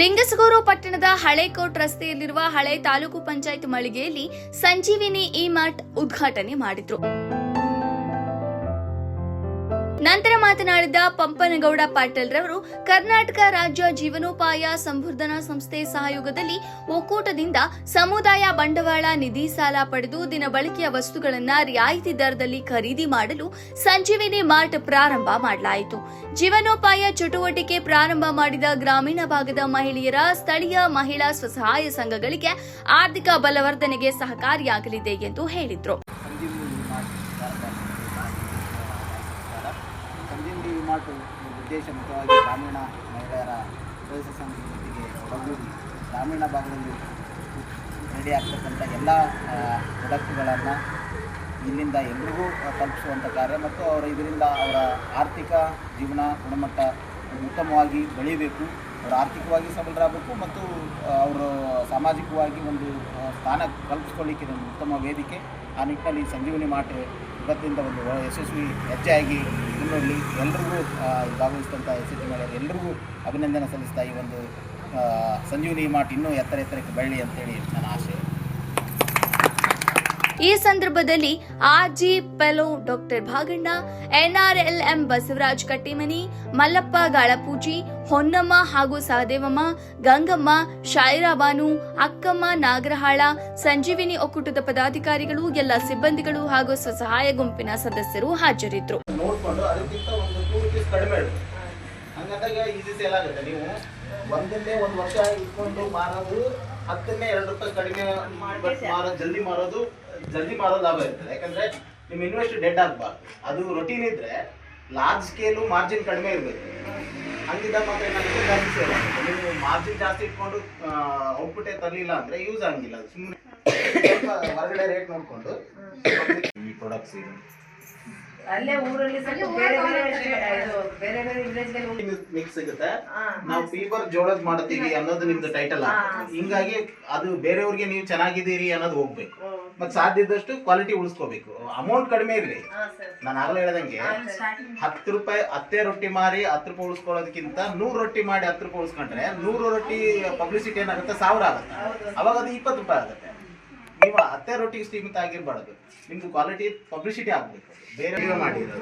ಲಿಂಗಸಗೂರು ಪಟ್ಟಣದ ಹಳೇಕೋಟ್ ರಸ್ತೆಯಲ್ಲಿರುವ ಹಳೆ ತಾಲೂಕು ಪಂಚಾಯತ್ ಮಳಿಗೆಯಲ್ಲಿ ಸಂಜೀವಿನಿ ಇ-ಮಾರ್ಟ್ ಉದ್ಘಾಟನೆ ಮಾಡಿದ್ರು. ನಂತರ ಮಾತನಾಡಿದ ಪಂಪನಗೌಡ ಪಾಟೀಲ್ ರವರು, ಕರ್ನಾಟಕ ರಾಜ್ಯ ಜೀವನೋಪಾಯ ಸಂವರ್ಧನಾ ಸಂಸ್ಥೆ ಸಹಯೋಗದಲ್ಲಿ ಒಕ್ಕೂಟದಿಂದ ಸಮುದಾಯ ಬಂಡವಾಳ ನಿಧಿ ಸಾಲ ಪಡೆದು ದಿನಬಳಕೆಯ ವಸ್ತುಗಳನ್ನು ರಿಯಾಯಿತಿ ದರದಲ್ಲಿ ಖರೀದಿ ಮಾಡಲು ಸಂಜೀವಿನಿ ಮಾರ್ಟ್ ಪ್ರಾರಂಭ ಮಾಡಲಾಯಿತು. ಜೀವನೋಪಾಯ ಚಟುವಟಿಕೆ ಪ್ರಾರಂಭ ಮಾಡಿದ ಗ್ರಾಮೀಣ ಭಾಗದ ಮಹಿಳೆಯರ ಸ್ಥಳೀಯ ಮಹಿಳಾ ಸ್ವಸಹಾಯ ಸಂಘಗಳಿಗೆ ಆರ್ಥಿಕ ಬಲವರ್ಧನೆಗೆ ಸಹಕಾರಿಯಾಗಲಿದೆ ಎಂದು ಹೇಳಿದರು. ಸಂಜೀವಿನಿ ಮಾರ್ಟ್ ಉದ್ದೇಶಮುಖವಾಗಿ ಗ್ರಾಮೀಣ ಮಹಿಳೆಯರ ಕೆಲಸ ಸಂಸ್ಕೃತಿಗೆ ಒಳಗೂಡಿ ಗ್ರಾಮೀಣ ಭಾಗದಲ್ಲಿ ರೆಡಿ ಆಗ್ತಕ್ಕಂಥ ಎಲ್ಲ ಪ್ರಾಡಕ್ಟ್ಗಳನ್ನು ಇಲ್ಲಿಂದ ಎಲ್ರಿಗೂ ತಲುಪಿಸುವಂಥ ಕಾರ್ಯ ಮತ್ತು ಇದರಿಂದ ಅವರ ಆರ್ಥಿಕ ಜೀವನ ಗುಣಮಟ್ಟ ಉತ್ತಮವಾಗಿ ಬೆಳೀಬೇಕು, ಅವರು ಆರ್ಥಿಕವಾಗಿ ಸಬಲರಾಗಬೇಕು ಮತ್ತು ಅವರು ಸಾಮಾಜಿಕವಾಗಿ ಒಂದು ಸ್ಥಾನ ಕಲ್ಪಿಸ್ಕೊಳ್ಳಿಕ್ಕೆ ಒಂದು ಉತ್ತಮ ವೇದಿಕೆ. ಆ ನಿಟ್ಟಿನಲ್ಲಿ ಸಂಜೀವಿನಿ ಮಾರ್ಟ್ ಇವತ್ತಿಂದ ಒಂದು ಯಶಸ್ವಿ ಹೆಜ್ಜೆಯಾಗಿ ಮುನ್ನಡೆಯಲಿ. ಎಲ್ರಿಗೂ ಭಾಗವಹಿಸಿದಂಥ SHG ಮಹಿಳೆಯರು ಎಲ್ರಿಗೂ ಅಭಿನಂದನೆ ಸಲ್ಲಿಸ್ತಾ ಈ ಒಂದು ಸಂಜೀವಿನಿ ಮಾರ್ಟ್ ಇನ್ನೂ ಎತ್ತರಕ್ಕೆ ಬೆಳಲಿ ಅಂತೇಳಿ ನನ್ನ ಆಶೆ. ಈ ಸಂದರ್ಭದಲ್ಲಿ ಆರ್ಜಿ ಪೆಲೋ ಡಾಕ್ಟರ್ ಭಾಗಣ್ಣ, NRLM ಬಸವರಾಜ್ ಕಟ್ಟಿಮನಿ, ಮಲ್ಲಪ್ಪ ಗಾಳಪೂಜಿ, ಹೊನ್ನಮ್ಮ ಹಾಗೂ ಸಹದೇವಮ್ಮ, ಗಂಗಮ್ಮ, ಶಾಯಿರಾಬಾನು, ಅಕ್ಕಮ್ಮ ನಾಗರಹಾಳ, ಸಂಜೀವಿನಿ ಒಕ್ಕೂಟದ ಪದಾಧಿಕಾರಿಗಳು, ಎಲ್ಲ ಸಿಬ್ಬಂದಿಗಳು ಹಾಗೂ ಸ್ವಸಹಾಯ ಗುಂಪಿನ ಸದಸ್ಯರು ಹಾಜರಿದ್ದರು. ನೋಡಿಕೊಂಡು ಅದಕ್ಕಿಂತ ಒಂದು 2 ರೂಪೀಸ್ ಕಡಿಮೆ ಇರುತ್ತೆ, ಹಂಗಂದಾಗ ಈಸಿ ಸೇಲ್ ಆಗುತ್ತೆ. ನೀವು ಒಂದನ್ನೇ ಒಂದು ವರ್ಷ ಇಟ್ಕೊಂಡು ಮಾರೋದು 10ನೇ 2 ರೂಪಾಯಿ ಕಡಿಮೆ ಮಾರೋದು ಜಲ್ದಿ ಮಾರೋ ಲಾಭ ಇರ್ತದೆ. ಯಾಕಂದ್ರೆ ನಿಮ್ಮ ಇನ್ವೆಸ್ಟ್ ಡೆಡ್ ಆಗಬಾರ್ದು. ಅದು ರೊಟೀನ್ ಇದ್ರೆ ಲಾರ್ಜ್ ಸ್ಕೇಲು ಮಾರ್ಜಿನ್ ಕಡಿಮೆ ಇರಬೇಕು. ಹಂಗಿದ್ದಾಗ ಮಾತ್ರ ಏನಾಗುತ್ತೆ, ಜಾಸ್ತಿ ಸೇಲ್ ಆಗುತ್ತೆ. ನೀವು ಮಾರ್ಜಿನ್ ಜಾಸ್ತಿ ಇಟ್ಕೊಂಡು ಔಟ್ಪುಟ್ ತರಲಿಲ್ಲ ಅಂದ್ರೆ ಯೂಸ್ ಆಗಂಗಿಲ್ಲ. ಸುಮ್ಮನೆ ಹೊರಗಡೆ ರೇಟ್ ನೋಡಿಕೊಂಡು ಈ ಪ್ರಾಡಕ್ಟ್ಸ್ ಅಲ್ಲೇ ಊರಲ್ಲಿ ಬೇರೆ ಬೇರೆ ಮಿಕ್ಸ್ ಸಿಗುತ್ತೆ. ನಾವು ಫೀವರ್ ಜೋಳದ್ ಮಾಡ್ತೀವಿ ಅನ್ನೋದು ನಿಮ್ದು ಟೈಟಲ್ ಆಗ್ತದೆ. ಹಿಂಗಾಗಿ ಅದು ಬೇರೆಯವ್ರಿಗೆ ನೀವು ಚೆನ್ನಾಗಿದ್ದೀರಿ ಅನ್ನೋದು ಹೋಗ್ಬೇಕು. ಮತ್ತೆ ಸಾಧ್ಯ ಇದ್ದಷ್ಟು ಕ್ವಾಲಿಟಿ ಉಳಿಸ್ಕೋಬೇಕು. ಅಮೌಂಟ್ ಕಡಿಮೆ ಇರಲಿ. ನಾನು ಆಗಲೇ ಹೇಳ್ದಂಗೆ 10 ರೂಪಾಯಿ 10 ರೊಟ್ಟಿ ಮಾರಿ 10 ರೂಪಾಯಿ ಉಳಿಸ್ಕೊಳ್ಳೋದಕ್ಕಿಂತ 100 ರೊಟ್ಟಿ ಮಾಡಿ 10 ರೂಪಾಯಿ ಉಳಿಸ್ಕೊಂಡ್ರೆ 100 ರೊಟ್ಟಿ ಪಬ್ಲಿಸಿಟಿ ಏನಾಗುತ್ತೆ, 1000 ಆಗುತ್ತೆ. ಅವಾಗ ಅದು 20 ರೂಪಾಯಿ ಆಗುತ್ತೆ. ನೀವು 10 ರೊಟ್ಟಿಗೆ ಸೀಮಿತ ಆಗಿರಬಾರ್ದು. ನಿಮ್ದು ಕ್ವಾಲಿಟಿ ಪಬ್ಲಿಸಿಟಿ ಆಗಬೇಕು. ಬೇರೆ ಮಾಡಿರೋದು